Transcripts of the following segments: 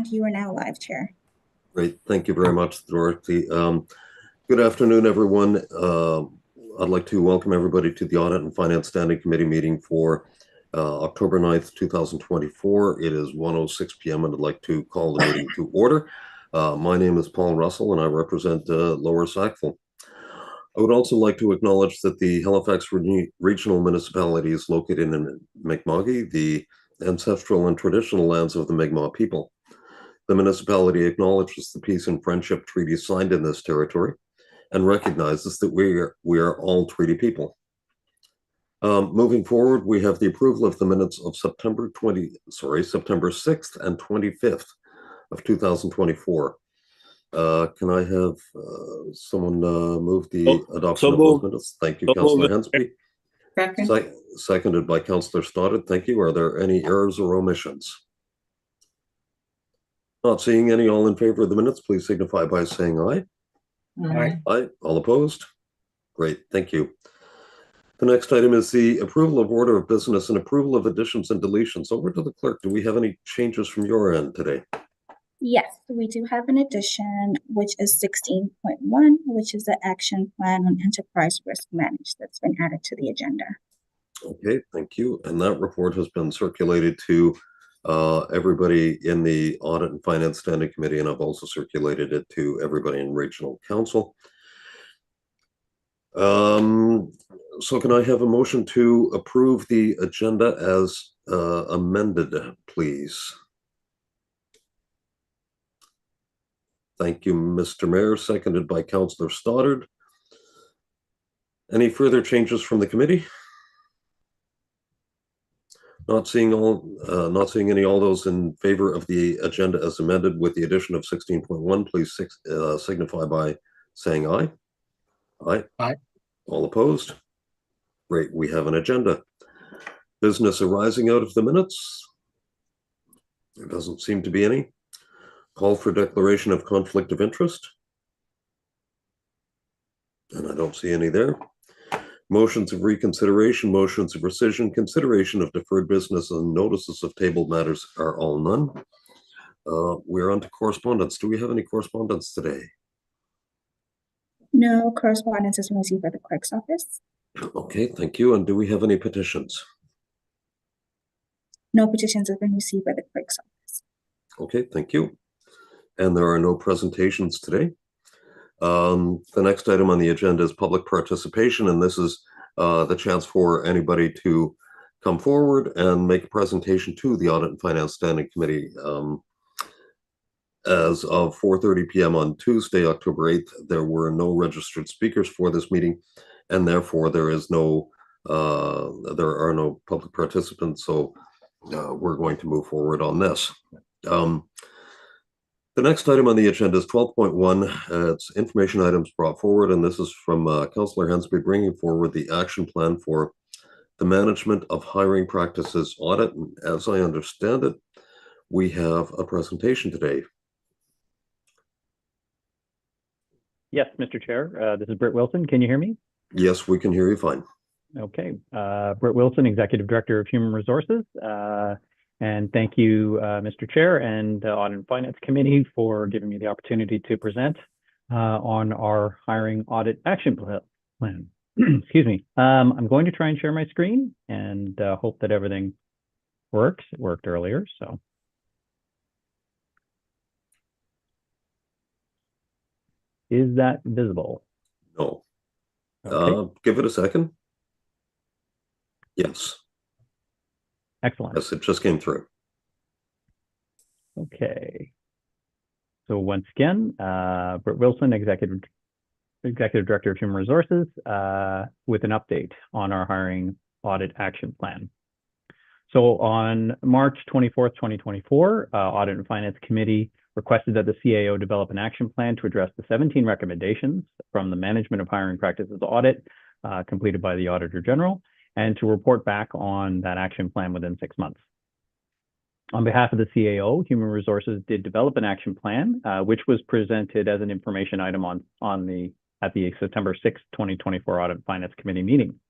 And you are now live, Chair. Great. Thank you very much, Dorothy. Good afternoon, everyone. I'd like to welcome everybody to the Audit and Finance Standing Committee meeting for October 9th, 2024. It is 1:06 p.m. and I'd like to call the meeting to order. My name is Paul Russell and I represent Lower Sackville. I would also like to acknowledge that the Halifax Regional Municipality is located in Mi'kma'ki, the ancestral and traditional lands of the Mi'kmaq people. The municipality acknowledges the peace and friendship treaties signed in this territory and recognizes that we are all treaty people. Moving forward, we have the approval of the minutes of September 6th and 25th of 2024. Can I have someone move the adoption of those minutes? Thank you, Councillor Hensby. Seconded by Councillor Stoddard. Thank you. Are there any errors or omissions? Not seeing any. All in favor of the minutes, please signify by saying aye. Aye. Aye. All opposed? Great. Thank you. The next item is the approval of order of business and approval of additions and deletions. Over to the clerk. Do we have any changes from your end today? Yes, we do have an addition, which is 16.1, which is the action plan on enterprise risk management that's been added to the agenda. Okay, thank you. And that report has been circulated to everybody in the Audit and Finance Standing Committee, and I've also circulated it to everybody in Regional Council. So can I have a motion to approve the agenda as amended, please? Thank you, Mr. Mayor. Seconded by Councillor Stoddard. Any further changes from the committee? Not seeing any. All those in favor of the agenda as amended with the addition of 16.1, please signify by saying aye. Aye. Aye. All opposed? Great. We have an agenda. Business arising out of the minutes? There doesn't seem to be any. Call for declaration of conflict of interest? And I don't see any there. Motions of reconsideration, motions of rescission, consideration of deferred business, and notices of tabled matters are all none. We're on to correspondence. Do we have any correspondence today? No correspondence has been received by the clerk's office. Okay, thank you. And do we have any petitions? No petitions have been received by the clerk's office. Okay, thank you. And there are no presentations today. The next item on the agenda is public participation, and this is the chance for anybody to come forward and make a presentation to the Audit and Finance Standing Committee. As of 4:30 p.m. on Tuesday, October 8th, there were no registered speakers for this meeting, and therefore there are no public participants, so we're going to move forward on this. The next item on the agenda is 12.1. It's information items brought forward, and this is from Councillor Hensby bringing forward the action plan for the management of hiring practices audit. And as I understand it, we have a presentation today. Yes, Mr. Chair. This is Britt Wilson. Can you hear me? Yes, we can hear you fine. Okay. Britt Wilson, Executive Director of Human Resources. And thank you, Mr. Chair and Audit and Finance Committee for giving me the opportunity to present on our hiring audit action plan. Excuse me. I'm going to try and share my screen and hope that everything works. It worked earlier, so. Is that visible? No. Okay. Give it a second. Yes. Excellent. Yes, it just came through. Okay. So once again, Britt Wilson, Executive Director of Human Resources, with an update on our hiring audit action plan. So on March 24th, 2024, Audit and Finance Committee requested that the CAO develop an action plan to address the 17 recommendations from the Management of Hiring Practices Audit completed by the Auditor General, and to report back on that action plan within 6 months. On behalf of the CAO, Human Resources did develop an action plan, which was presented as an information item at the September 6th, 2024 Audit and Finance Committee meeting.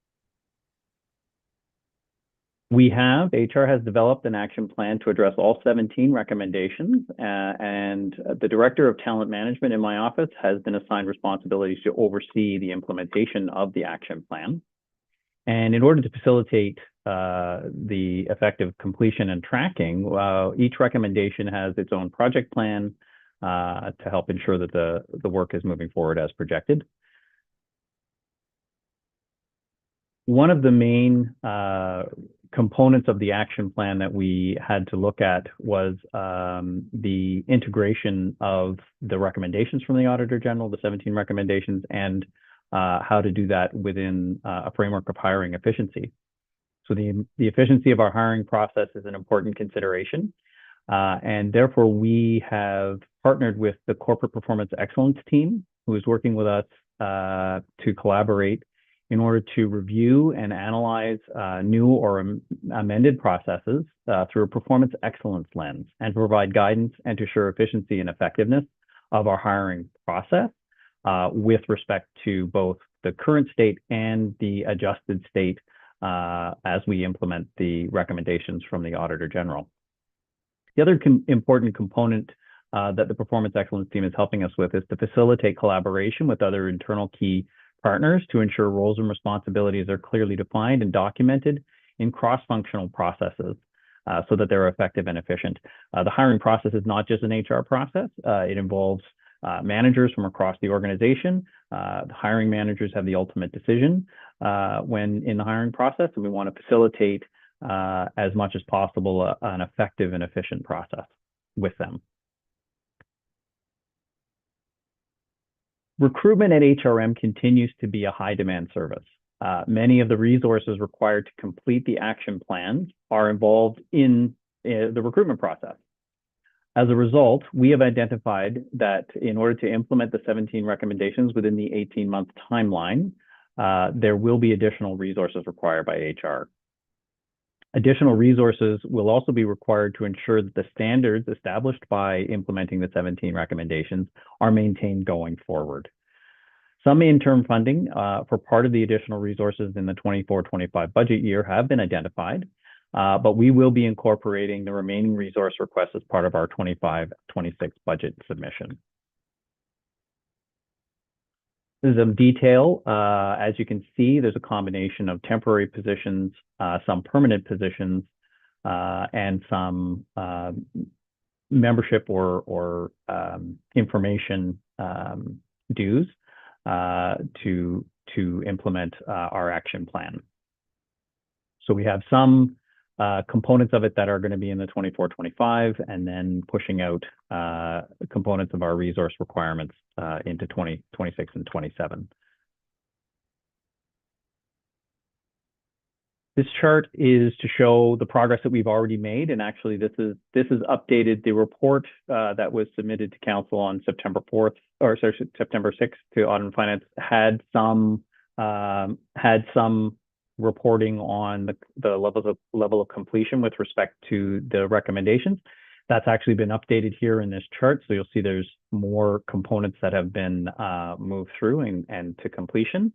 HR has developed an action plan to address all 17 recommendations, and the Director of Talent Management in my office has been assigned responsibilities to oversee the implementation of the action plan. And in order to facilitate the effective completion and tracking, each recommendation has its own project plan to help ensure that the work is moving forward as projected. One of the main components of the action plan that we had to look at was the integration of the recommendations from the Auditor General, the 17 recommendations, and how to do that within a framework of hiring efficiency. So the efficiency of our hiring process is an important consideration. And therefore, we have partnered with the Corporate Performance Excellence team, who is working with us to collaborate in order to review and analyze new or amended processes through a performance excellence lens, and provide guidance and to ensure efficiency and effectiveness of our hiring process with respect to both the current state and the adjusted state as we implement the recommendations from the Auditor General. The other important component that the Performance Excellence team is helping us with is to facilitate collaboration with other internal key partners to ensure roles and responsibilities are clearly defined and documented in cross-functional processes so that they're effective and efficient. The hiring process is not just an HR process. It involves managers from across the organization. The hiring managers have the ultimate decision when in the hiring process, and we want to facilitate as much as possible an effective and efficient process with them. Recruitment at HRM continues to be a high demand service. Many of the resources required to complete the action plans are involved in the recruitment process. As a result, we have identified that in order to implement the 17 recommendations within the 18-month timeline, there will be additional resources required by HR. Additional resources will also be required to ensure that the standards established by implementing the 17 recommendations are maintained going forward. Some interim funding for part of the additional resources in the 24-25 budget year have been identified, but we will be incorporating the remaining resource requests as part of our 25-26 budget submission. There's some detail. As you can see, there's a combination of temporary positions, some permanent positions, and some membership or information dues to implement our action plan. So we have some components of it that are going to be in the 24-25, and then pushing out components of our resource requirements into 2026 and 27. This chart is to show the progress that we've already made, and actually this is updated. The report that was submitted to Council on September 4th, or sorry, September 6th to Audit and Finance had some reporting on the level of completion with respect to the recommendations. That's actually been updated here in this chart, so you'll see there's more components that have been moved through and to completion.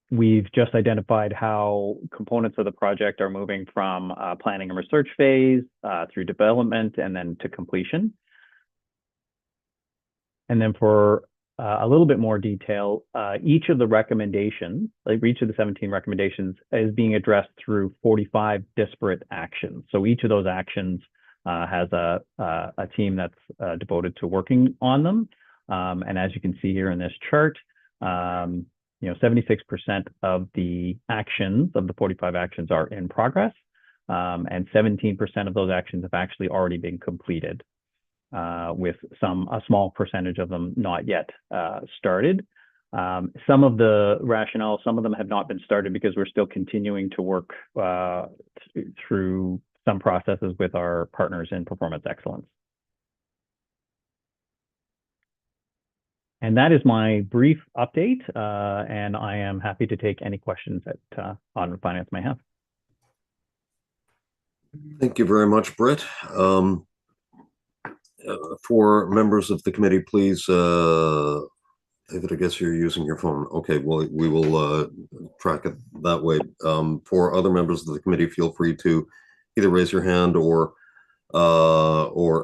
We've just identified how components of the project are moving from planning and research phase through development and then to completion. And then for a little bit more detail, each of the recommendations, like each of the 17 recommendations, is being addressed through 45 disparate actions. So each of those actions has a team that's devoted to working on them. And as you can see here in this chart, 76% of the actions, of the 45 actions, are in progress, and 17% of those actions have actually already been completed, with a small percentage of them not yet started. Some of the rationale, some of them have not been started because we're still continuing to work through some processes with our partners in Performance Excellence. And that is my brief update, and I am happy to take any questions that Audit and Finance may have. Thank you very much, Britt. For members of the committee, please David, I guess you're using your phone. Okay, well, we will track it that way. For other members of the committee, feel free to either raise your hand or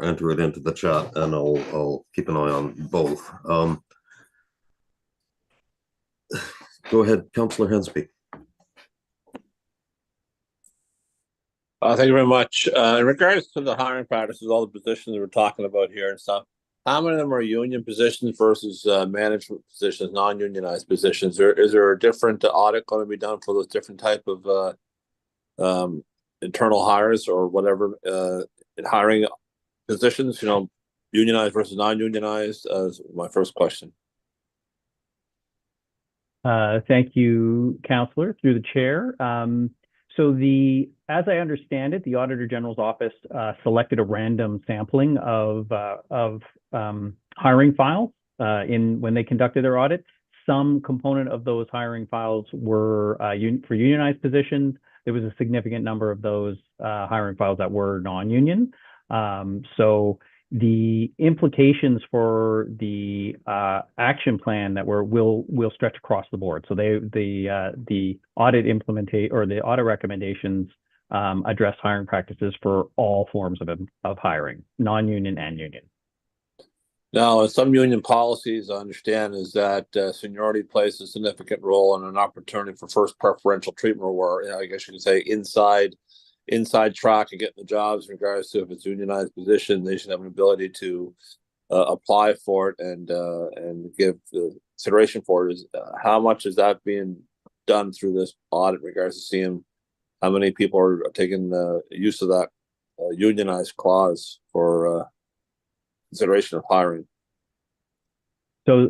enter it into the chat, and I'll keep an eye on both. Go ahead, Councillor Hensby. Thank you very much. In regards to the hiring practices, all the positions we're talking about here and stuff, how many of them are union positions versus management positions, non-unionized positions? Is there a different audit going to be done for those different type of internal hires or whatever in hiring positions? You know, unionized versus non-unionized. Is my first question. Thank you, Councillor, through the chair. So as I understand it, the Auditor General's office selected a random sampling of hiring files when they conducted their audit. Some component of those hiring files were for unionized positions. There was a significant number of those hiring files that were non-union. So the implications for the action plan that will stretch across the board. So the audit recommendations address hiring practices for all forms of hiring, non-union and union. Now, some union policies I understand is that seniority plays a significant role and an opportunity for first preferential treatment, where, you know, I guess you could say inside track and getting the jobs in regards to if it's unionized position, they should have an ability to apply for it and give the consideration for it. How much is that being done through this audit in regards to seeing how many people are taking use of that unionized clause for consideration of hiring? So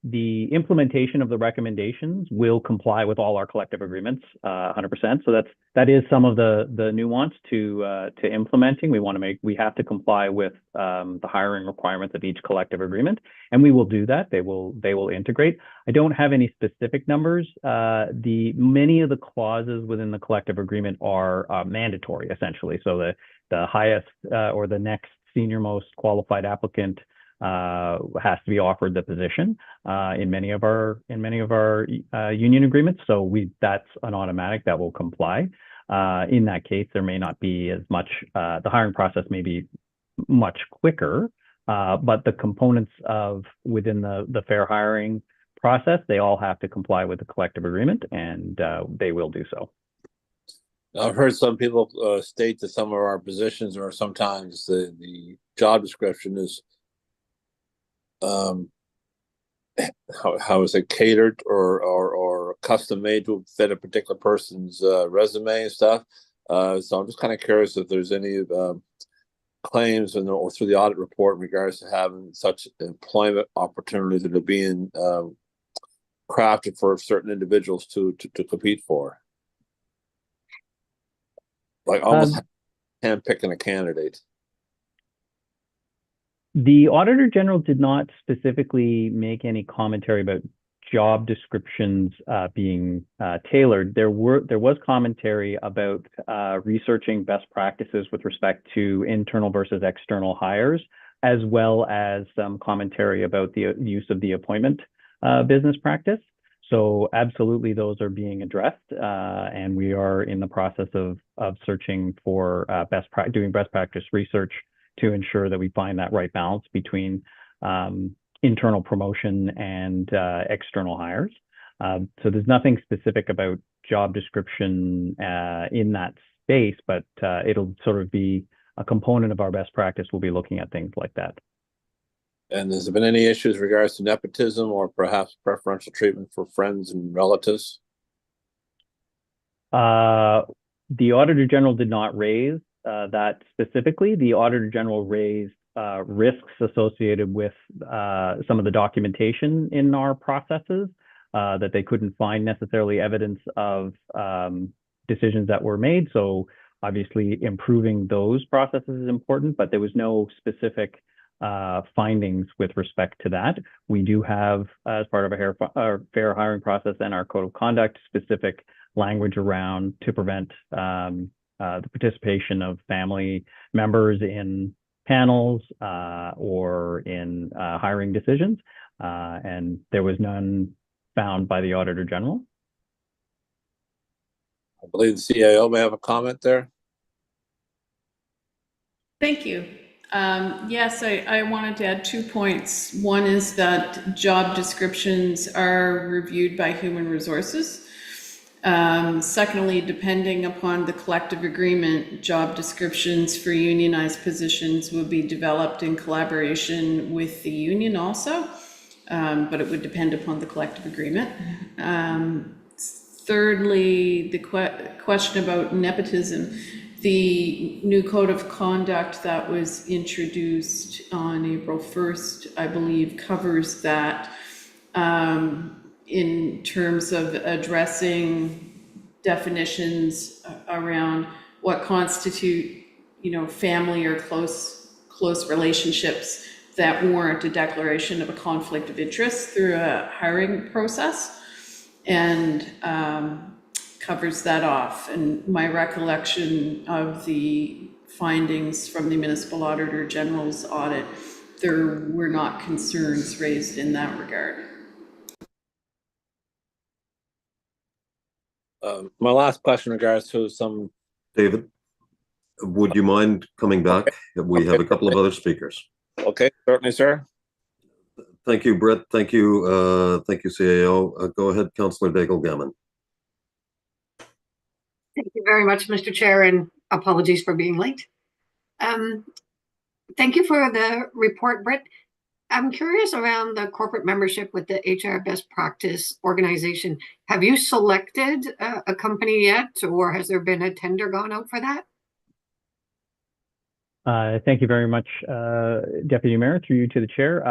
the implementation of the recommendations will comply with all our collective agreements, 100%. So that is some of the nuance to implementing. We have to comply with the hiring requirements of each collective agreement, and we will do that. They will integrate. I don't have any specific numbers. Many of the clauses within the collective agreement are mandatory, essentially. So the highest or the next senior most qualified applicant has to be offered the position in many of our union agreements. So that's an automatic that will comply. In that case, there may not be as much. The hiring process may be much quicker, but the components within the fair hiring process, they all have to comply with the collective agreement, and they will do so. I've heard some people state that some of our positions, or sometimes the job description is how is it catered or custom made to fit a particular person's resume and stuff. So I'm just kind of curious if there's any claims or through the audit report in regards to having such employment opportunities that are being crafted for certain individuals to compete for, like almost handpicking a candidate. The Auditor General did not specifically make any commentary about job descriptions being tailored. There was commentary about researching best practices with respect to internal versus external hires, as well as some commentary about the use of the appointment business practice. So absolutely, those are being addressed, and we are in the process of searching for doing best practice research to ensure that we find that right balance between internal promotion and external hires. So there's nothing specific about job description in that space, but it'll sort of be a component of our best practice. We'll be looking at things like that. And has there been any issues in regards to nepotism or perhaps preferential treatment for friends and relatives? The Auditor General did not raise that specifically. The Auditor General raised risks associated with some of the documentation in our processes, that they couldn't find necessarily evidence of decisions that were made. So obviously improving those processes is important, but there was no specific findings with respect to that. We do have, as part of our fair hiring process and our code of conduct, specific language around to prevent the participation of family members in panels or in hiring decisions. and there was none found by the Auditor General. I believe the CAO may have a comment there. Thank you. Yes, I wanted to add 2 points. One is that job descriptions are reviewed by Human Resources. Secondly, depending upon the collective agreement, job descriptions for unionized positions will be developed in collaboration with the union also, but it would depend upon the collective agreement. Thirdly, the question about nepotism. The new code of conduct that was introduced on April 1st, I believe, covers that in terms of addressing definitions around what constitute, family or close relationships that warrant a declaration of a conflict of interest through a hiring process, and covers that off. And my recollection of the findings from the Municipal Auditor General's audit, there were not concerns raised in that regard. My last question regards to some. David, would you mind coming back? We have a couple of other speakers. Okay, certainly, sir. Thank you, Brett. Thank you, CAO. Go ahead, Councillor Daigle-Gammon. Thank you very much, Mr. Chair, and apologies for being late. Thank you for the report, Britt. I'm curious around the corporate membership with the HR best practice organization. Have you selected a company yet, or has there been a tender gone out for that? Thank you very much, Deputy Mayor, through you to the chair.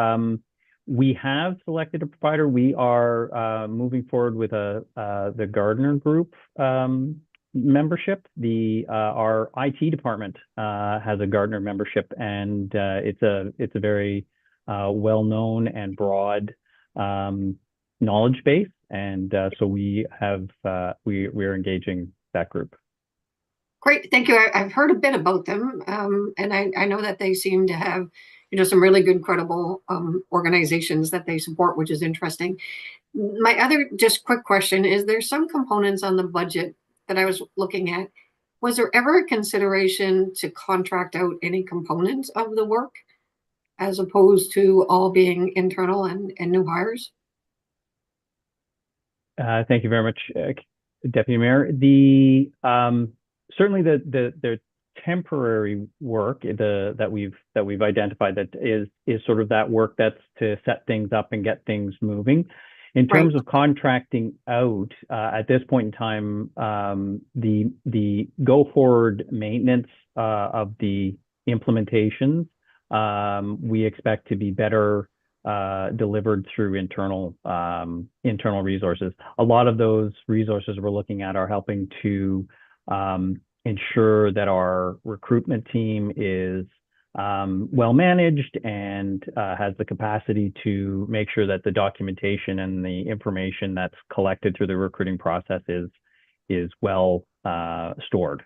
We have selected a provider. We are moving forward with the Gardner Group membership. Our IT department has a Gardner membership, and it's a very well-known and broad knowledge base, and so we're engaging that group. Great, thank you. I've heard a bit about them, and I know that they seem to have, some really good, credible organizations that they support, which is interesting. My other just quick question is: there's some components on the budget that I was looking at. Was there ever a consideration to contract out any components of the work, as opposed to all being internal and new hires? Thank you very much, Deputy Mayor. Certainly the temporary work that we've identified that is sort of that work that's to set things up and get things moving. In terms of contracting out, at this point in time, the go forward maintenance of the implementations we expect to be better delivered through internal resources. A lot of those resources we're looking at are helping to ensure that our recruitment team is well managed and has the capacity to make sure that the documentation and the information that's collected through the recruiting process is well stored.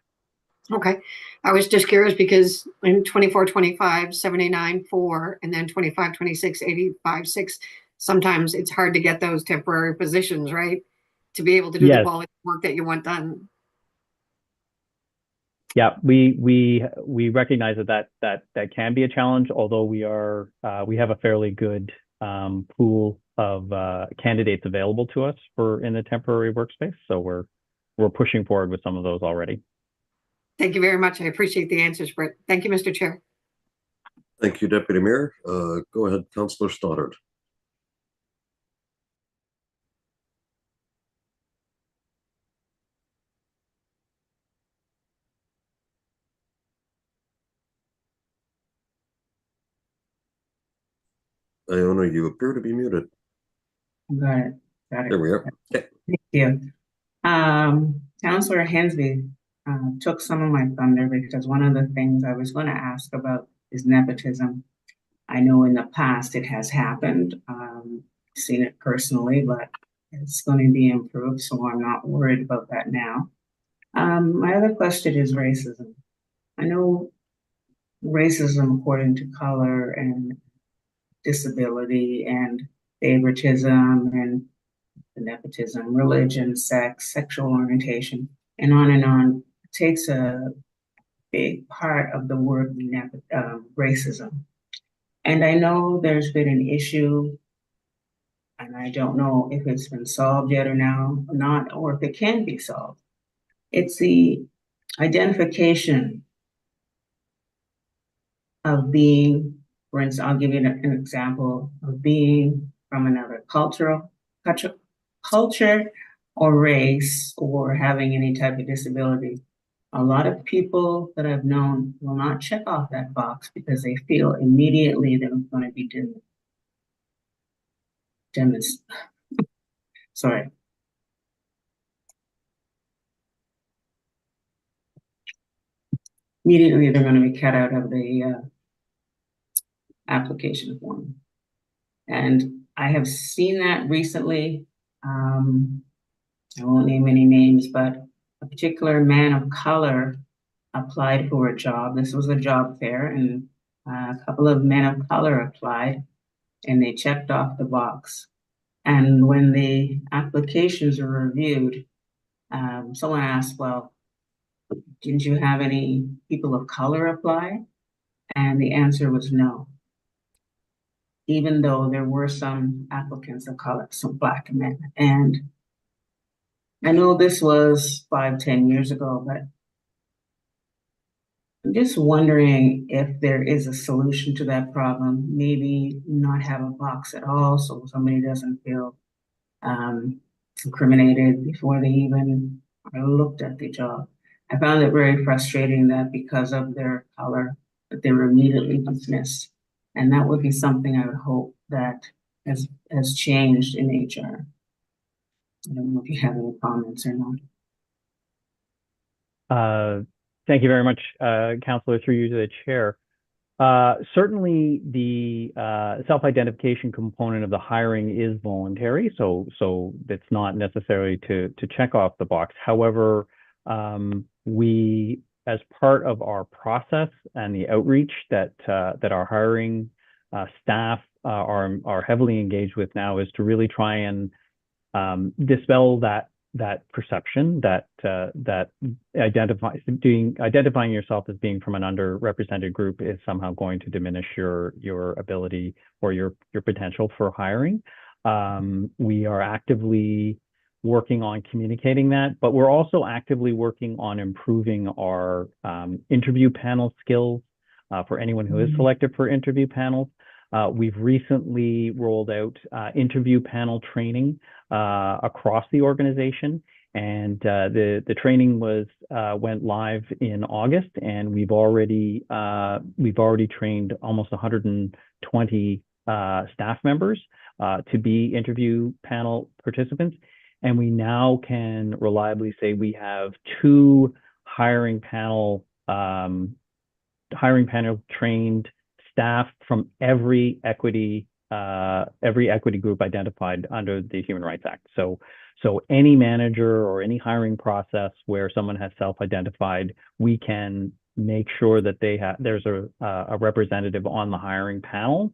Okay, I was just curious because in 24-25, 79.4, and then 25-26, 85.6, sometimes it's hard to get those temporary positions, right? To be able to do the quality work that you want done. Yeah, we recognize that can be a challenge, although we have a fairly good pool of candidates available to us in the temporary workspace. So we're pushing forward with some of those already. Thank you very much. I appreciate the answers, Brett. Thank you, Mr. Chair. Thank you, Deputy Mayor. Go ahead, Councillor Stoddard. Iona, you appear to be muted. Got it. There we are. Okay. Thank you. Councillor Hensby took some of my thunder because one of the things I was going to ask about is nepotism. I know in the past it has happened. Seen it personally, but it's going to be improved, so I'm not worried about that now. My other question is racism. I know racism according to color and disability and favoritism and nepotism, religion, sex, sexual orientation, and on and on. It takes a big part of the word racism. And I know there's been an issue, and I don't know if it's been solved yet or not, or if it can be solved. It's the identification of being, for instance, I'll give you an example of being from another culture or race, or having any type of disability. A lot of people that I've known will not check off that box because they feel immediately they're going to be sorry. Immediately they're going to be cut out of the application form. And I have seen that recently. I won't name any names, but a particular man of color applied for a job. This was a job fair, and a couple of men of color applied, and they checked off the box. And when the applications were reviewed, someone asked, well, didn't you have any people of color apply? And the answer was no. Even though there were some applicants of color, some Black men. And I know this was 5-10 years ago, but I'm just wondering if there is a solution to that problem. Maybe not have a box at all so somebody doesn't feel incriminated before they even looked at the job. I found it very frustrating that because of their color, that they were immediately dismissed. And that would be something I would hope that has changed in HR. I don't know if you have any comments or not. Thank you very much, Councillor, through you to the chair. Certainly, the self-identification component of the hiring is voluntary, so it's not necessary to check off the box. However, we, as part of our process and the outreach that our hiring staff are heavily engaged with now, is to really try and dispel that perception that identifying yourself as being from an underrepresented group is somehow going to diminish your ability or your potential for hiring. We are actively working on communicating that, but we're also actively working on improving our interview panel skills for anyone who is selected for interview panels. We've recently rolled out interview panel training across the organization, and the training went live in August, and we've already trained almost 120 staff members to be interview panel participants, and we now can reliably say we have 2 hiring panel trained staff from every equity group identified under the Human Rights Act. So any manager or any hiring process where someone has self-identified, we can make sure that there's a representative on the hiring panel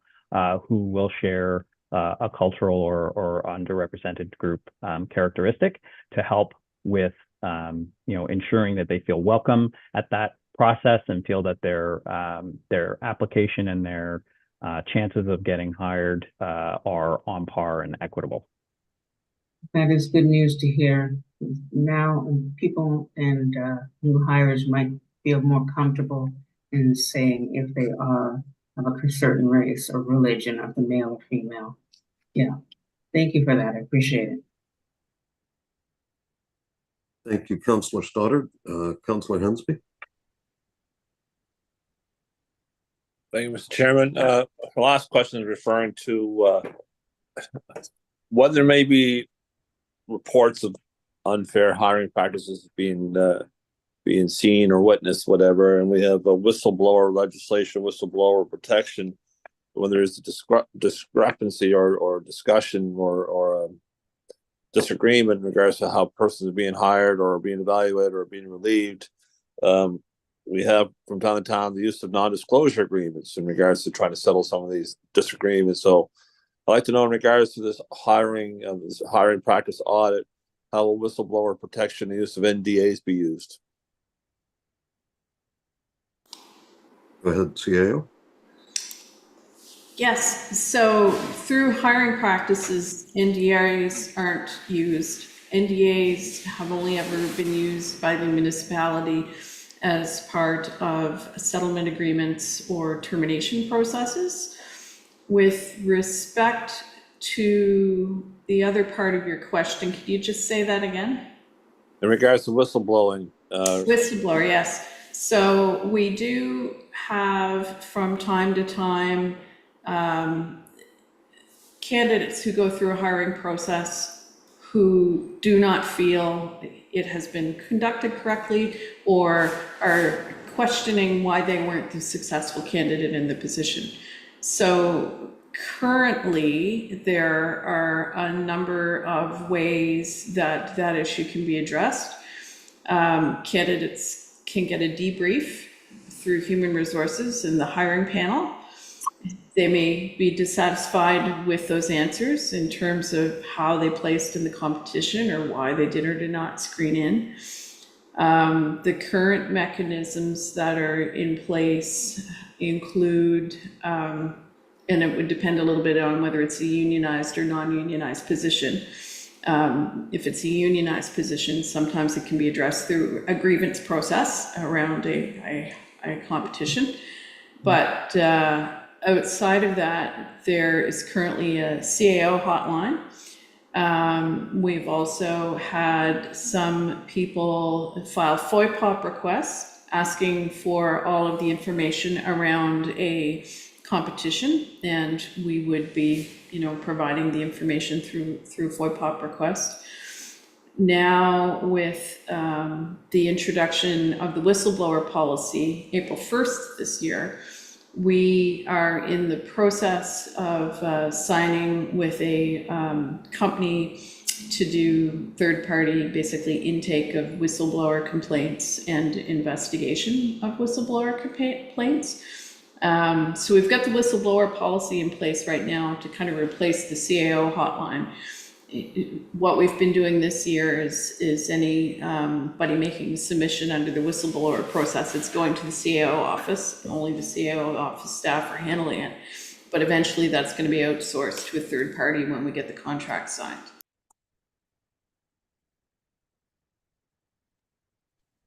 who will share a cultural or underrepresented group characteristic to help with ensuring that they feel welcome at that process and feel that their application and their chances of getting hired are on par and equitable. That is good news to hear. Now people and new hires might feel more comfortable in saying if they are of a certain race or religion, of the male or female. Yeah, thank you for that. I appreciate it. Thank you, Councillor Stoddard. Councillor Hensby. Thank you, Mr. Chairman. The last question is referring to whether there may be reports of unfair hiring practices being seen or witnessed, whatever, and we have a whistleblower legislation, whistleblower protection. When there is a discrepancy or discussion or disagreement in regards to how persons are being hired or being evaluated or being relieved, we have from time to time the use of non-disclosure agreements in regards to trying to settle some of these disagreements. So I'd like to know in regards to this hiring practice audit, how will whistleblower protection and use of NDAs be used? Go ahead, CAO. Yes, so through hiring practices, NDAs aren't used. NDAs have only ever been used by the municipality as part of settlement agreements or termination processes. With respect to the other part of your question, could you just say that again? In regards to whistleblowing, Whistleblower, yes. So we do have from time to time candidates who go through a hiring process who do not feel it has been conducted correctly or are questioning why they weren't the successful candidate in the position. So currently, there are a number of ways that that issue can be addressed. Candidates can get a debrief through human resources and the hiring panel. They may be dissatisfied with those answers in terms of how they placed in the competition or why they did or did not screen in. The current mechanisms that are in place include, and it would depend a little bit on whether it's a unionized or non-unionized position. If it's a unionized position, sometimes it can be addressed through a grievance process around a competition. But outside of that, there is currently a CAO hotline. We've also had some people file FOIPOP requests asking for all of the information around a competition, and we would be, providing the information through FOIPOP request. Now, with the introduction of the whistleblower policy, April 1st this year, we are in the process of signing with a company to do third-party, basically intake of whistleblower complaints and investigation of whistleblower complaints. So we've got the whistleblower policy in place right now to kind of replace the CAO hotline. What we've been doing this year is anybody making a submission under the whistleblower process, it's going to the CAO office. Only the CAO office staff are handling it. But eventually that's going to be outsourced to a third party when we get the contract signed.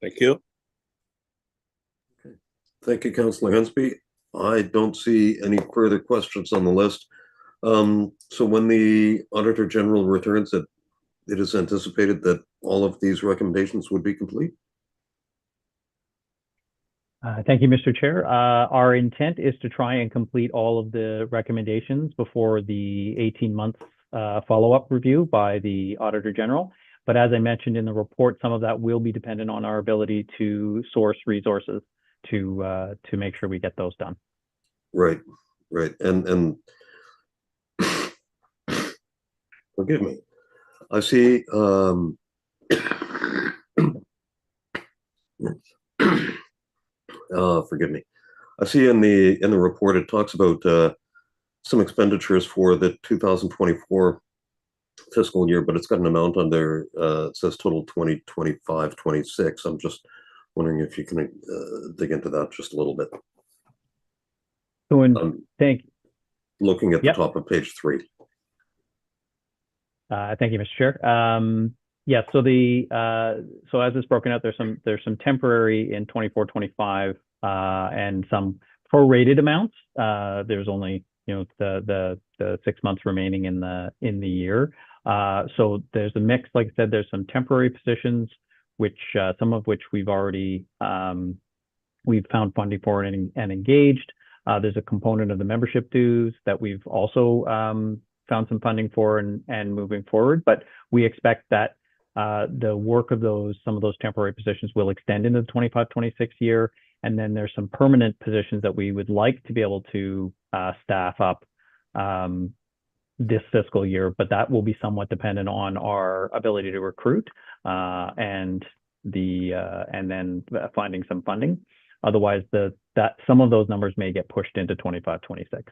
thank you. Thank you, Councillor Hensby. I don't see any further questions on the list. So when the Auditor General returns, it is anticipated that all of these recommendations would be complete? Thank you, Mr. Chair. Our intent is to try and complete all of the recommendations before the 18-month follow-up review by the Auditor General. But as I mentioned in the report, some of that will be dependent on our ability to source resources to make sure we get those done. Right, and forgive me. I see. Forgive me. I see in the report it talks about some expenditures for the 2024 fiscal year, but it's got an amount on there. It says total 2025-26. I'm just wondering if you can dig into that just a little bit. So Looking at the top of page 3. Thank you, Mr. Chair. Yeah, so so as it's broken out, there's some temporary in 24-25 and some prorated amounts. There's only the 6 months remaining in the year. So there's a mix. Like I said, there's some temporary positions, which some of which we've already we've found funding for and engaged. There's a component of the membership dues that we've also found some funding for and moving forward. But we expect that the work of some of those temporary positions will extend into the 25-26 year. And then there's some permanent positions that we would like to be able to staff up this fiscal year, but that will be somewhat dependent on our ability to recruit and then finding some funding. Otherwise, some of those numbers may get pushed into 25-26.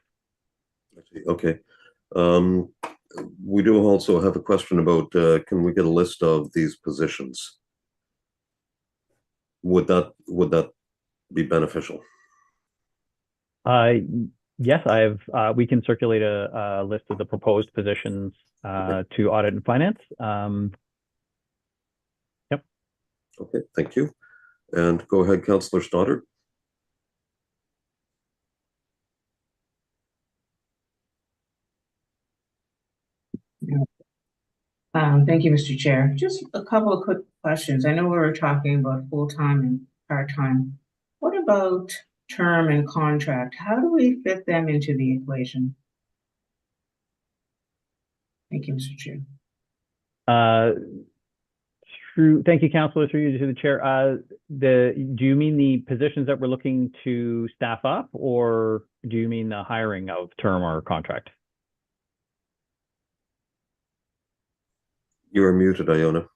Okay. We do also have a question about, can we get a list of these positions? Would that be beneficial? Yes, we can circulate a list of the proposed positions to Audit and Finance. Yep. Okay, thank you. And go ahead, Councillor Stoddard. Thank you, Mr. Chair. Just a couple of quick questions. I know we were talking about full-time and part-time. What about term and contract? How do we fit them into the equation? Thank you, Mr. Chair. Thank you, Councillor, through you to the chair. Do you mean the positions that we're looking to staff up, or do you mean the hiring of term or contract? You are muted, Iona.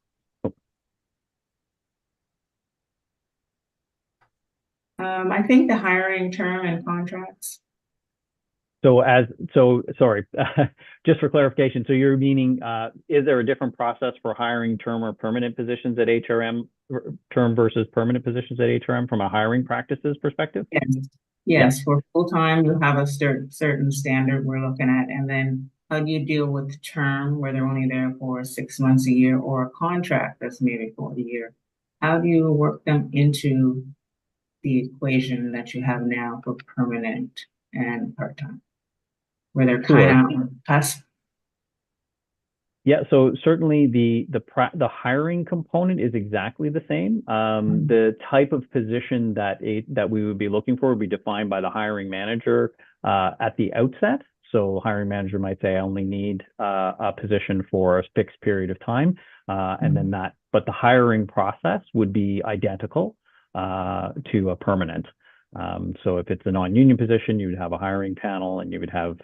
I think the hiring term and contracts. Sorry, just for clarification, so you're meaning, is there a different process for hiring term or permanent positions at HRM, term versus permanent positions at HRM from a hiring practices perspective? Yes. For full-time, you have a certain standard we're looking at, and then how do you deal with term where they're only there for 6 months a year, or a contract that's maybe for a year? How do you work them into the equation that you have now for permanent and part-time, where they're kind of cusp? Yeah, so certainly the hiring component is exactly the same. The type of position that we would be looking for would be defined by the hiring manager at the outset. So hiring manager might say, I only need a position for a fixed period of time, and then but the hiring process would be identical to a permanent. So if it's a non-union position, you would have a hiring panel and you would have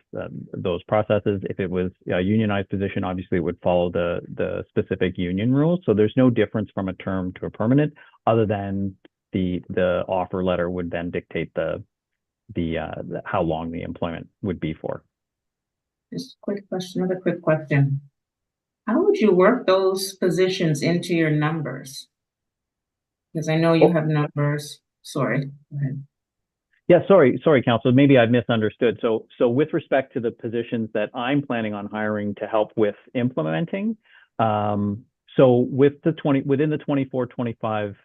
those processes. If it was a unionized position, obviously it would follow the specific union rules. So there's no difference from a term to a permanent, other than the offer letter would then dictate the how long the employment would be for. Just a quick question, another quick question. How would you work those positions into your numbers? Because I know you have numbers. Sorry, go ahead. Yeah, sorry, Councilor. Maybe I misunderstood. So with respect to the positions that I'm planning on hiring to help with implementing, so within the 24-25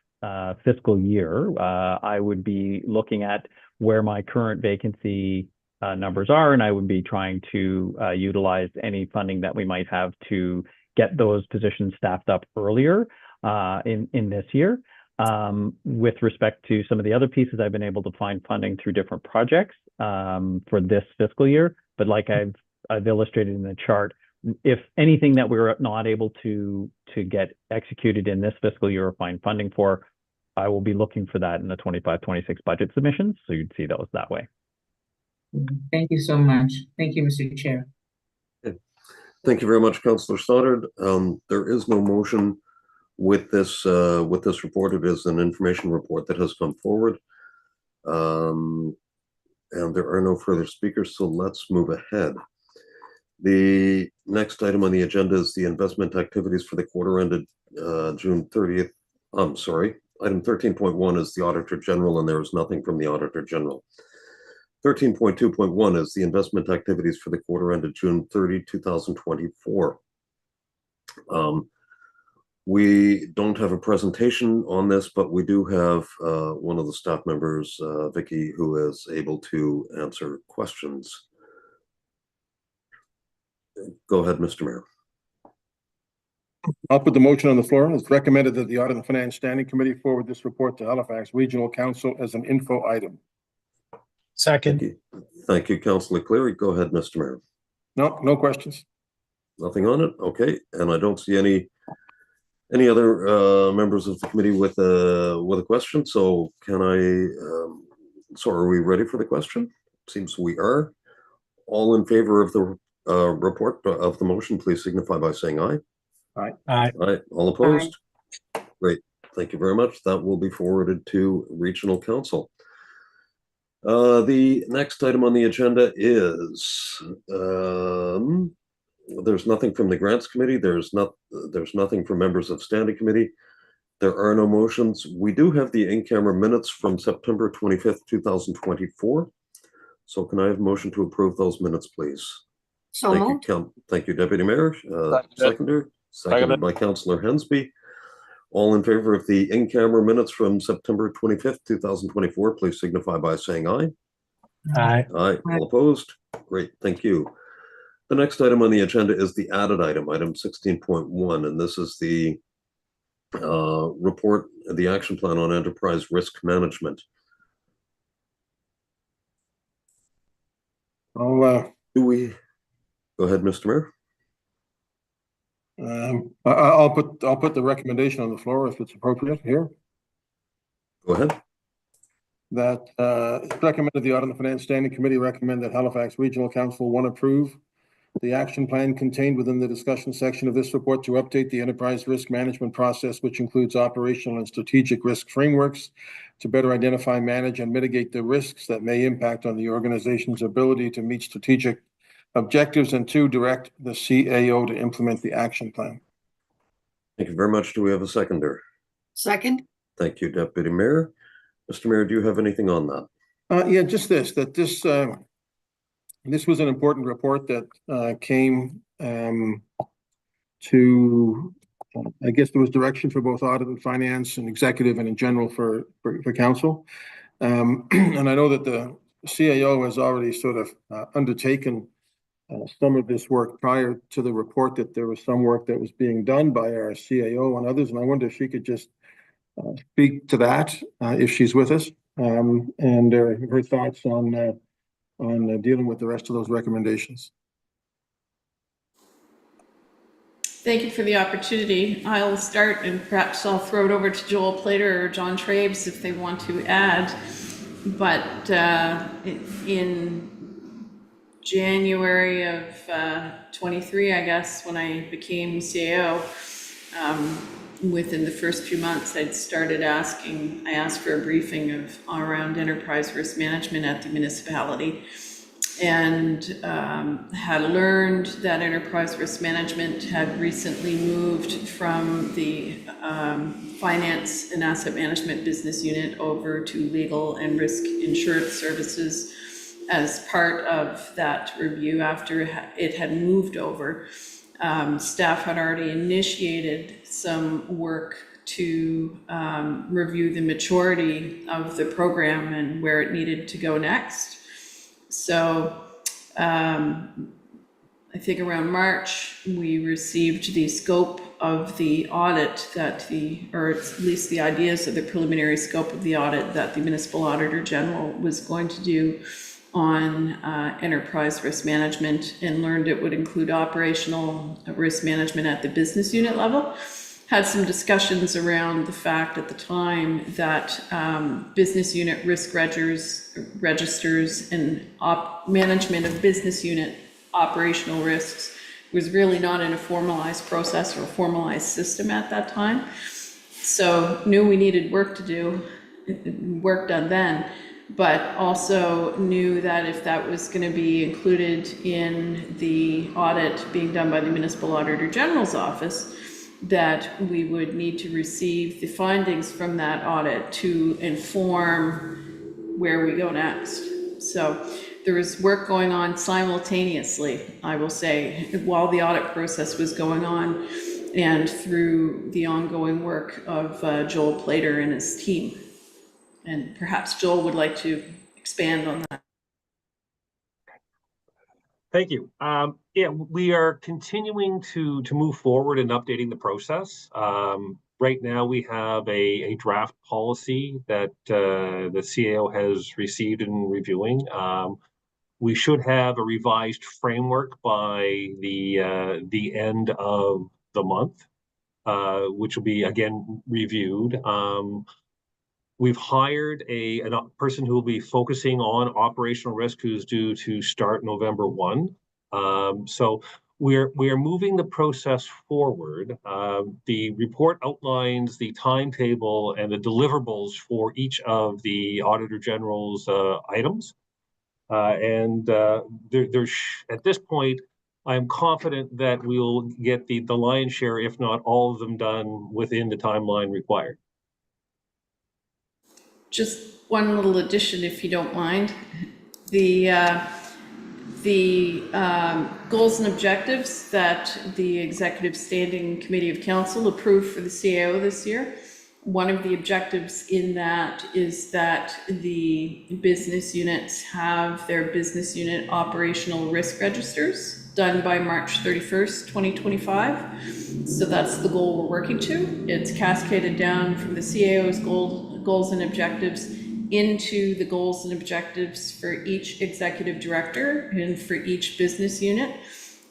fiscal year, I would be looking at where my current vacancy numbers are, and I would be trying to utilize any funding that we might have to get those positions staffed up earlier in this year. With respect to some of the other pieces, I've been able to find funding through different projects for this fiscal year. But like I've illustrated in the chart, if anything that we're not able to get executed in this fiscal year or find funding for, I will be looking for that in the 25-26 budget submissions. So you'd see those that way. Thank you so much. Thank you, Mr. Chair. Okay. Thank you very much, Councillor Stoddard. There is no motion with this report. It is an information report that has come forward, and there are no further speakers. So let's move ahead. The next item on the agenda is the investment activities for the quarter ended June 30th. I'm sorry. Item 13.1 is the Auditor General, and there is nothing from the Auditor General. 13.2.1 is the investment activities for the quarter ended June 30, 2024. We don't have a presentation on this, but we do have one of the staff members, Vicky, who is able to answer questions. Go ahead, Mr. Mayor. I'll put the motion on the floor. It's recommended that the Audit and Finance Standing Committee forward this report to Halifax Regional Council as an info item. Second. Thank you, Councillor Cleary. Go ahead, Mr. Mayor. No questions. Nothing on it? Okay. And I don't see any other members of the committee with a question. So are we ready for the question? Seems we are. All in favor of the report of the motion, please signify by saying aye. Aye. Aye. Aye. All opposed? Aye. Great. Thank you very much. That will be forwarded to Regional Council. The next item on the agenda is there's nothing from the grants committee. There's nothing from members of standing committee. There are no motions. We do have the in-camera minutes from September 25th, 2024. So can I have a motion to approve those minutes, please? So Thank moved. you, Thank you, Deputy Mayor. Seconded by Councillor Hensby. All in favor of the in-camera minutes from September 25th, 2024, please signify by saying aye. Aye. Aye. All opposed? Great, thank you. The next item on the agenda is the added item, item 16.1, and this is the report, the action plan on enterprise risk management. I'll Go ahead, Mr. Mayor. I'll put the recommendation on the floor if it's appropriate here. Go ahead. That it's recommended the Audit and Finance Standing Committee recommend that Halifax Regional Council 1 approve the action plan contained within the discussion section of this report to update the enterprise risk management process, which includes operational and strategic risk frameworks to better identify, manage, and mitigate the risks that may impact on the organization's ability to meet strategic objectives, and 2, direct the CAO to implement the action plan. Thank you very much. Do we have a seconder? Second. Thank you, Deputy Mayor. Mr. Mayor, do you have anything on that? Yeah, just this was an important report that came to, I guess there was direction for both audit and finance and executive and in general for council. And I know that the CAO has already sort of undertaken some of this work prior to the report, that there was some work that was being done by our CAO and others. And I wonder if she could just speak to that if she's with us, and her thoughts on dealing with the rest of those recommendations. Thank you for the opportunity. I'll start, and perhaps I'll throw it over to Joel Plater or John Trabes if they want to add. But in January of 23, I guess, when I became CAO, within the first few months, I asked for a briefing around enterprise risk management at the municipality, and had learned that enterprise risk management had recently moved from the finance and asset management business unit over to legal and risk insurance services as part of that review. After it had moved over, staff had already initiated some work to review the maturity of the program and where it needed to go next. So I think around March, we received the scope of the audit or at least the ideas of the preliminary scope of the audit that the Municipal Auditor General was going to do on enterprise risk management, and learned it would include operational risk management at the business unit level. Had some discussions around the fact at the time that business unit risk registers and management of business unit operational risks was really not in a formalized process or a formalized system at that time. So knew we needed work to do, work done then, but also knew that if that was going to be included in the audit being done by the Municipal Auditor General's office, that we would need to receive the findings from that audit to inform where we go next. So there was work going on simultaneously, I will say, while the audit process was going on, and through the ongoing work of Joel Plater and his team. And perhaps Joel would like to expand on that. Thank you. Yeah, we are continuing to move forward in updating the process. Right now, we have a draft policy that the CAO has received and reviewing. We should have a revised framework by the end of the month, which will be again reviewed. We've hired a person who will be focusing on operational risk, who's due to start November 1. So we are moving the process forward. The report outlines the timetable and the deliverables for each of the Auditor General's items. There's at this point, I'm confident that we'll get the lion's share, if not all of them, done within the timeline required. Just one little addition, if you don't mind. The goals and objectives that the Executive Standing Committee of Council approved for the CAO this year, one of the objectives in that is that the business units have their business unit operational risk registers done by March 31st, 2025. So that's the goal we're working to. It's cascaded down from the CAO's goals and objectives into the goals and objectives for each executive director and for each business unit.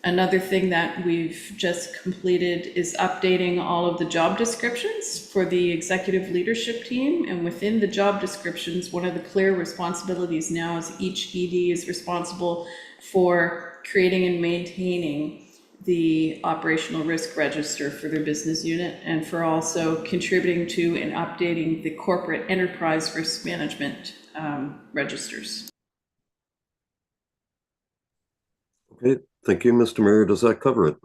Another thing that we've just completed is updating all of the job descriptions for the executive leadership team. And within the job descriptions, one of the clear responsibilities now is each ED is responsible for creating and maintaining the operational risk register for their business unit, and for also contributing to and updating the corporate enterprise risk management registers. Okay, thank you, Mr. Mayor. Does that cover it?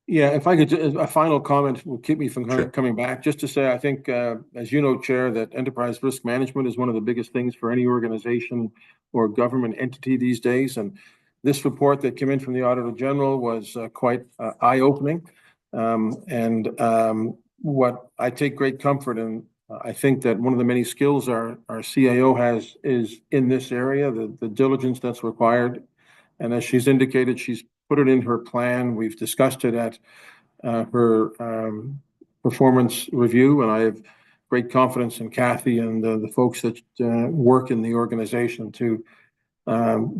Yeah, if I could, a final comment will keep me from Sure. coming back, just to say, I think, as you know, Chair, that enterprise risk management is one of the biggest things for any organization or government entity these days. And this report that came in from the Auditor General was quite eye-opening. What I take great comfort in, I think that one of the many skills our CAO has is in this area, the diligence that's required. And as she's indicated, she's put it in her plan. We've discussed it at her performance review, and I have great confidence in Kathy and the folks that work in the organization to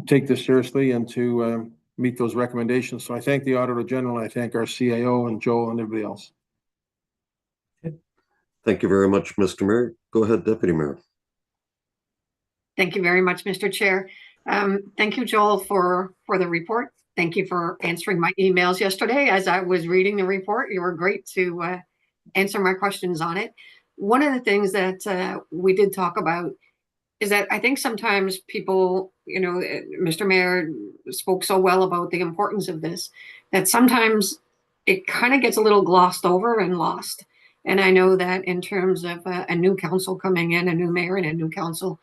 take this seriously and to meet those recommendations. So I thank the Auditor General, I thank our CAO and Joel and everybody else. Thank you very much, Mr. Mayor. Go ahead, Deputy Mayor. Thank you very much, Mr. Chair. Thank you, Joel, for the report. Thank you for answering my emails yesterday. As I was reading the report, you were great to answer my questions on it. One of the things that we did talk about is that I think sometimes people, you know, Mr. Mayor spoke so well about the importance of this, that sometimes it kind of gets a little glossed over and lost. And I know that in terms of a new council coming in, a new mayor and a new council,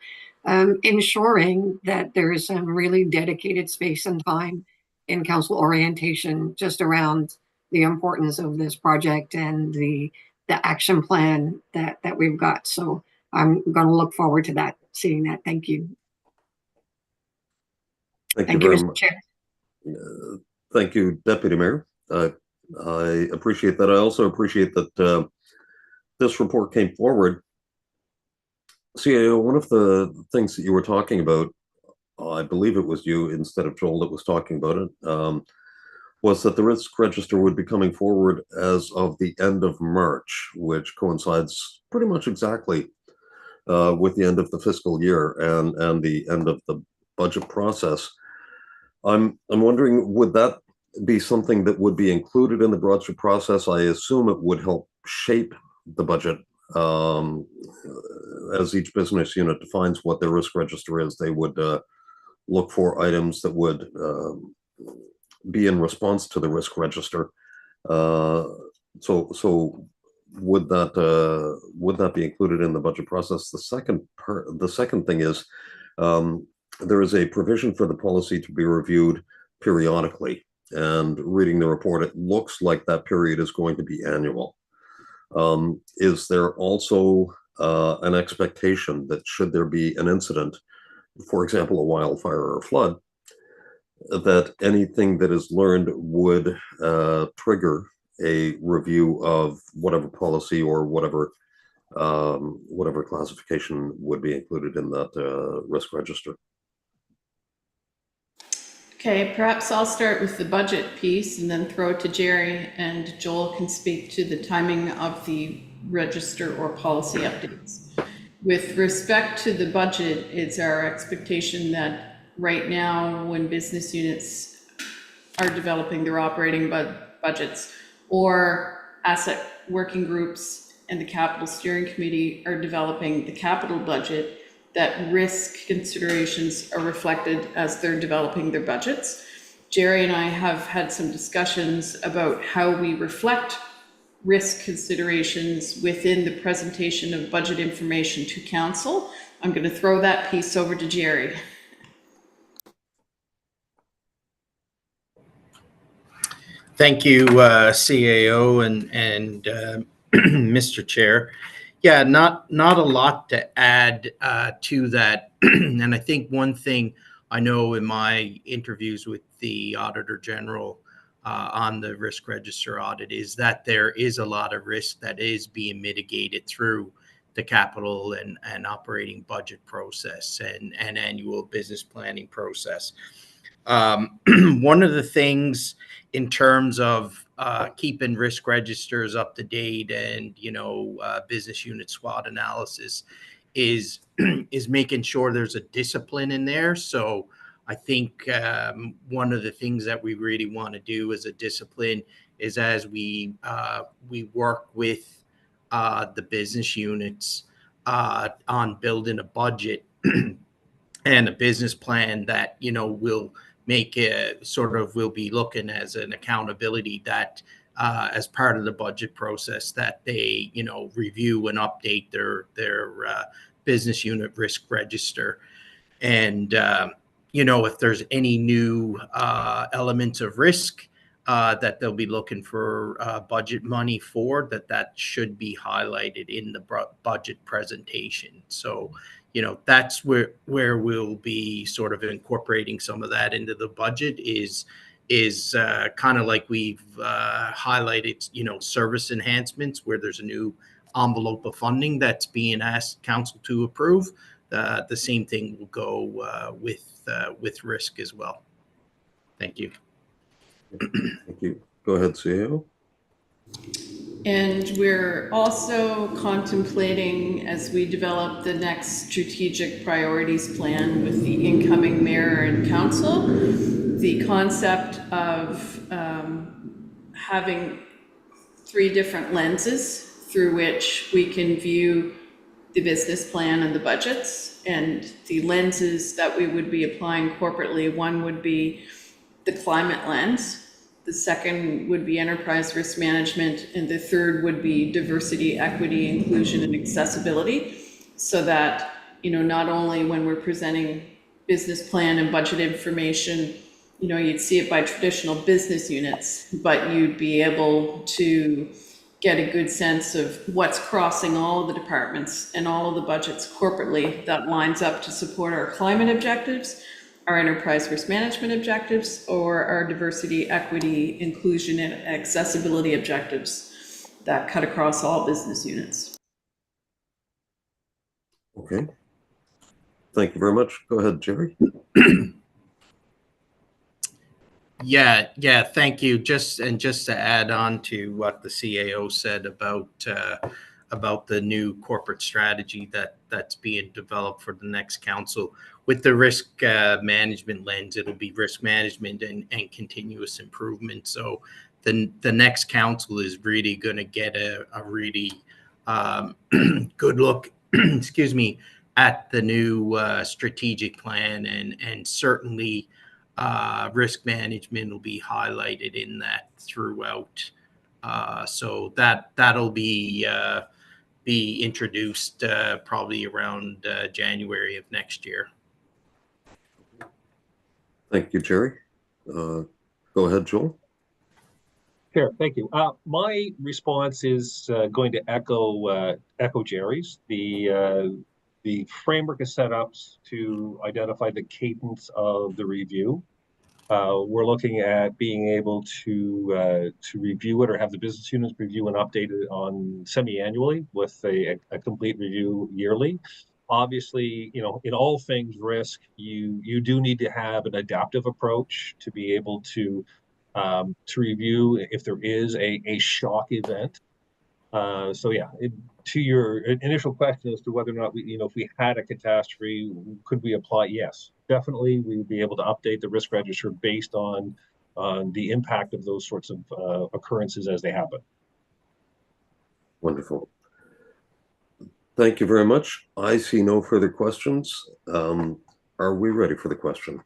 ensuring that there is some really dedicated space and time in council orientation just around the importance of this project and the action plan that we've got. So I'm going to look forward to that, seeing that. Thank you. Thank you very Mr. much. Chair. Thank you, Deputy Mayor. I appreciate that. I also appreciate that this report came forward. CAO, one of the things that you were talking about, I believe it was you instead of Joel that was talking about it, was that the risk register would be coming forward as of the end of March, which coincides pretty much exactly with the end of the fiscal year and the end of the budget process. I'm wondering, would that be something that would be included in the budget process? I assume it would help shape the budget. As each business unit defines what their risk register is, they would look for items that would be in response to the risk register. So would that be included in the budget process? The second thing is, there is a provision for the policy to be reviewed periodically. And reading the report, it looks like that period is going to be annual. Is there also an expectation that should there be an incident, for example, a wildfire or a flood, that anything that is learned would trigger a review of whatever policy or whatever classification would be included in that risk register? Okay, perhaps I'll start with the budget piece and then throw it to Jerry, and Joel can speak to the timing of the register or policy updates. With respect to the budget, it's our expectation that right now when business units are developing their operating budgets, or asset working groups and the capital steering committee are developing the capital budget, that risk considerations are reflected as they're developing their budgets. Jerry and I have had some discussions about how we reflect risk considerations within the presentation of budget information to council. I'm going to throw that piece over to Jerry. Thank you, CAO and Mr. Chair. Yeah, not a lot to add to that. And I think one thing I know in my interviews with the Auditor General on the risk register audit is that there is a lot of risk that is being mitigated through the capital and operating budget process and annual business planning process. One of the things in terms of keeping risk registers up to date and business unit SWOT analysis is making sure there's a discipline in there. So I think one of the things that we really want to do as a discipline is as we work with the business units on building a budget and a business plan that will make it we'll be looking as an accountability that as part of the budget process that they review and update their business unit risk register, and if there's any new elements of risk that they'll be looking for budget money for, that should be highlighted in the budget presentation. So that's where we'll be sort of incorporating some of that into the budget is kind of like we've highlighted, service enhancements where there's a new envelope of funding that's being asked council to approve. The same thing will go with risk as well. Thank you. Thank you. Go ahead, CEO. And we're also contemplating, as we develop the next strategic priorities plan with the incoming mayor and council, the concept of having 3 different lenses through which we can view the business plan and the budgets. And the lenses that we would be applying corporately, one would be the climate lens, the second would be enterprise risk management, and the third would be diversity, equity, inclusion, and accessibility. So that, not only when we're presenting business plan and budget information, you'd see it by traditional business units, but you'd be able to get a good sense of what's crossing all of the departments and all of the budgets corporately that lines up to support our climate objectives, our enterprise risk management objectives, or our diversity, equity, inclusion, and accessibility objectives that cut across all business units. Okay. Thank you very much. Go ahead, Jerry. Yeah, thank you. Just to add on to what the CAO said about the new corporate strategy that's being developed for the next council. With the risk management lens, it'll be risk management and continuous improvement. So the next council is really going to get a really good look, excuse me, at the new strategic plan, and certainly risk management will be highlighted in that throughout. So that'll be introduced probably around January of next year. Thank you, Jerry. Go ahead, Joel. Sure, thank you. My response is going to echo Jerry's. The framework is set up to identify the cadence of the review. We're looking at being able to review it or have the business units review and update it on semi-annually with a complete review yearly. Obviously, in all things risk, you do need to have an adaptive approach to be able to review if there is a shock event. So yeah, to your initial question as to whether or not if we had a catastrophe, could we apply? Yes, definitely. We would be able to update the risk register based on the impact of those sorts of occurrences as they happen. Wonderful. Thank you very much. I see no further questions. Are we ready for the question?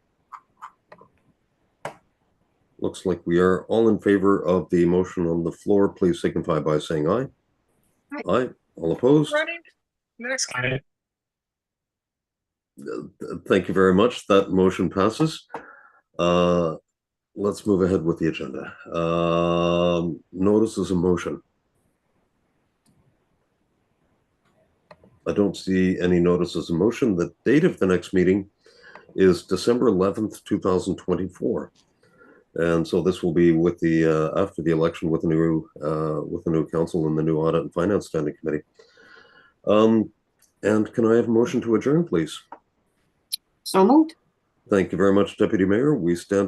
Looks like we are all in favor of the motion on the floor. Please signify by saying aye. Aye. Aye. All opposed? Aye. Thank you very much. That motion passes. Let's move ahead with the agenda. Notices of motion. I don't see any notices of motion. The date of the next meeting is December 11th, 2024. And so this will be with the after the election with the new council and the new Audit and Finance Standing Committee. And can I have a motion to adjourn, please? So moved. Thank you very much, Deputy Mayor. We stand adjourned.